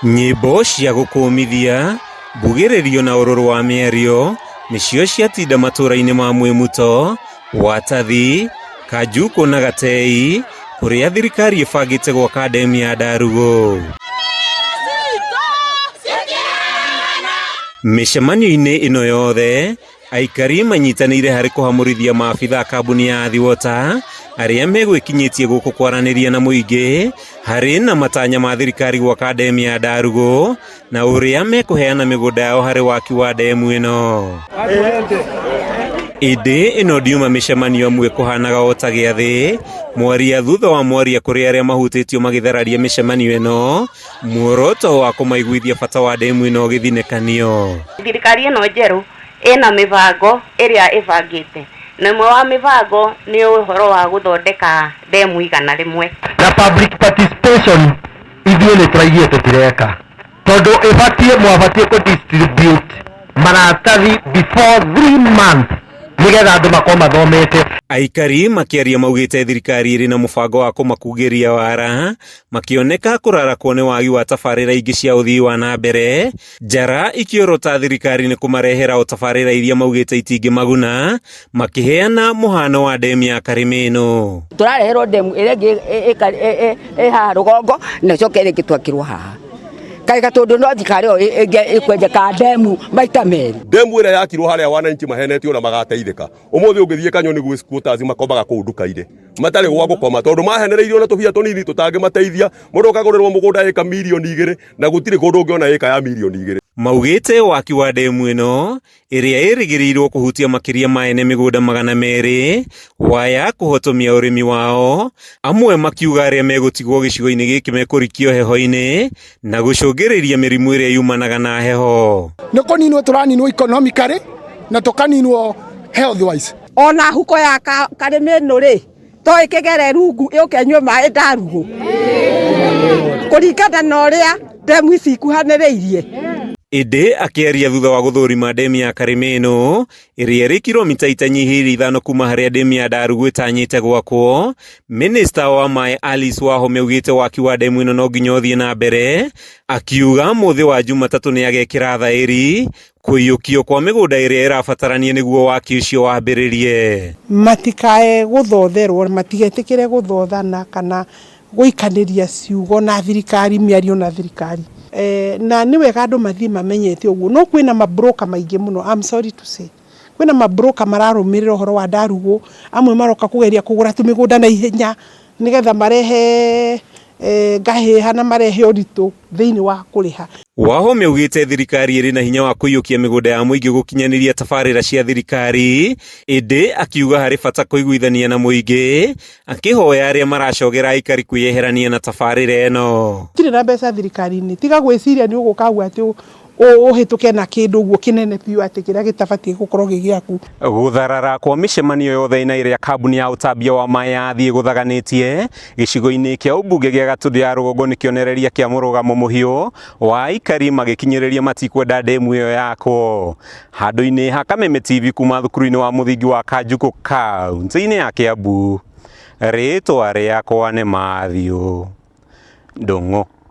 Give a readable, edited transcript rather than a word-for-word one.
Nyimbo cia gukumithia mbugĩrĩrio na ũrũrũ wa mĩario nĩcio ciatinda matũra-inĩ ma Mwĩmuto, Watathi, Kanjuku na Gatei kũrĩa thirikari ĩbangĩte gwaka ndemu ya Ndarugu. Mĩcemanio-inĩ ĩno yothe aikari manyitanĩire harĩ kũhamũrithia maabitha kambuni ya Athi Water arĩa megwĩkinyĩtie gũkũ kwaranĩria na mũingĩ harĩ na matanya ma thirikari gwaka ndemu ya Ndarugu na ũrĩa mekũheana mĩgũnda yao harĩ waki wa ndemu ĩno. Ĩndĩ ĩno ndiuma mĩcemanio amwe kũhanaga o ta gĩathĩ, mwaria thutha wa mwaria kũrĩ arĩa mahutĩtio magĩthararia mĩcemanio ĩno, muoroto wa kũmaiguithia bata wa ndemu ĩno gĩthinekanio. Thirikari ĩno njerũ ĩna mĩbango ĩrĩa ĩbangĩte, na ĩmwe wa mĩbango nĩ ũhoro wa gũthondeka ndemu 100. Na public participation ithuĩ nĩ tũraigire tũtireka, tondũ mwabatie kũ-distribute maratathi before 3 months nĩgetha andũ makorwo mathomete. Aikari makĩaria maugĩte thirikari ĩrĩ na mũbango wa kũmakugĩria wara, makĩoneka kũrarakwo nĩ wagi wa tabarĩra ingĩ cia ũthii wa na mbere, njara ikĩorota thirikari nĩ kũmarehera o tabarĩra iria maugĩte itingĩmaguna, makĩheana mũhano wa ndemu ya Karĩmĩ ĩno. Tũrareherwo ndemu ĩrĩa ĩngĩ haha rũgongo na coke ĩrĩa ĩngĩtwakĩrwo haha. Kaika tondu no thikari o ikwenjeka ndemu maita meri. Ndemu ĩrĩa yakirwo harĩa wananchi mahenetio na magateithĩka. Ũmũthĩ ũngĩthiĩ Kanyoni gwĩ squatters makombaga kũu nduka-inĩ. Matarĩ gwa gũkoma tondũ mahenereirio na tũbia tũnini tũtangĩmateithia. Mũndũ akagũrĩrwo mũgũnda ĩka mirioni 2 na gũtirĩ kũndũ ũngĩona ĩka ya mirioni 2. Maugĩte waki wa ndemu ĩno ĩrĩa ĩrĩgĩrĩirwo kũhutia makĩria ma ene mĩgũnda 200 waya kũhotomia ũrĩmi wao, amwe makiuga arĩa megũtigwo gĩcigo-inĩ gĩkĩ mekũrikio heho-inĩ na gũcũngĩrĩria mĩrimũ ĩrĩa yumanaga na heho. Nĩ kũninwo tũraninwo economically na tũkaninwo health wise. Ona huko ya Karĩmĩ ĩno rĩ to ĩkĩgere rungu ĩũkenywe maĩ Ndarugu kũringana na ũrĩa ndemu ici ikuhanĩrĩirie. Ĩndĩ akĩaria thutha wa gũthũrima ndemu ya Karĩmĩ ĩno ĩrĩa ĩrĩ kilomita itanyihĩire 5 kuma harĩa ndemu ya Ndarugu ĩtanyĩte gwakwo, minista wa maĩ Alice Wahome augĩte waki wa ndemu ĩno no nginya ũthiĩ na mbere, akiuga mũthĩ wa Jumatatũ nĩ agekĩra thaĩri kũiyũkio kwa mĩgũnda ĩrĩa ĩrabatarania nĩguo waki ũcio wambĩrĩrie. Matikae gũthotherwo, matigetĩkĩre gũthothana kana gũikanĩria ciugo na thirikari, mĩario na thirikari. Na nĩ wega andũ mathiĩ mamenyete ũguo. No kwĩna mabroka maingĩ mũno, I'm sorry to say. Kwĩna mabroka mararũmĩrĩra ũhoro wa Ndarugu, amwe maroka kũgeria kũgũra tũmĩgũnda na ihenya nĩgetha marehe ngahĩha na marehe ũritũ thĩinĩ wa kũrĩha. Wahome augĩte thirikari ĩrĩ na hinya wa kũiyũkia mĩgũnda ya mũingĩ gũkinyanĩria tabarĩra cia thirikari, ĩndĩ akiuga harĩ bata kũiguithania na mũingĩ, akĩhoya arĩa maracogera aikari kwĩyeherania na tabarĩra ĩno. Tirĩ na mbeca thirikari-inĩ, tiga gwĩciria nĩ ũgũka hau atĩ ũhĩtũke na kĩndũ ũguo kĩnene biũ atĩ kĩrĩa gĩtabatiĩ gũkorwo gĩgĩaku. Gũtharara kwa mĩcemanio yothe ĩna ĩrĩa kambuni ya ũtambia wa maĩ ya Athi gũthaganĩtie gĩcigo-inĩ kĩa ũmbunge gĩa Gatũndũ ya rũgongo nĩ kĩonereria kĩa mũrũgamo mũhiũ wa aikari magĩkinyĩrĩria matikwenda ndemu ĩyo yakwo. Handũ-inĩ ha Kameme TV kuma thukuru-inĩ wa mũthingi wa Kanjuku kaunti-inĩ ya Kiambu, rĩtwa rĩakwa nĩ Mathiũ Ndung'u.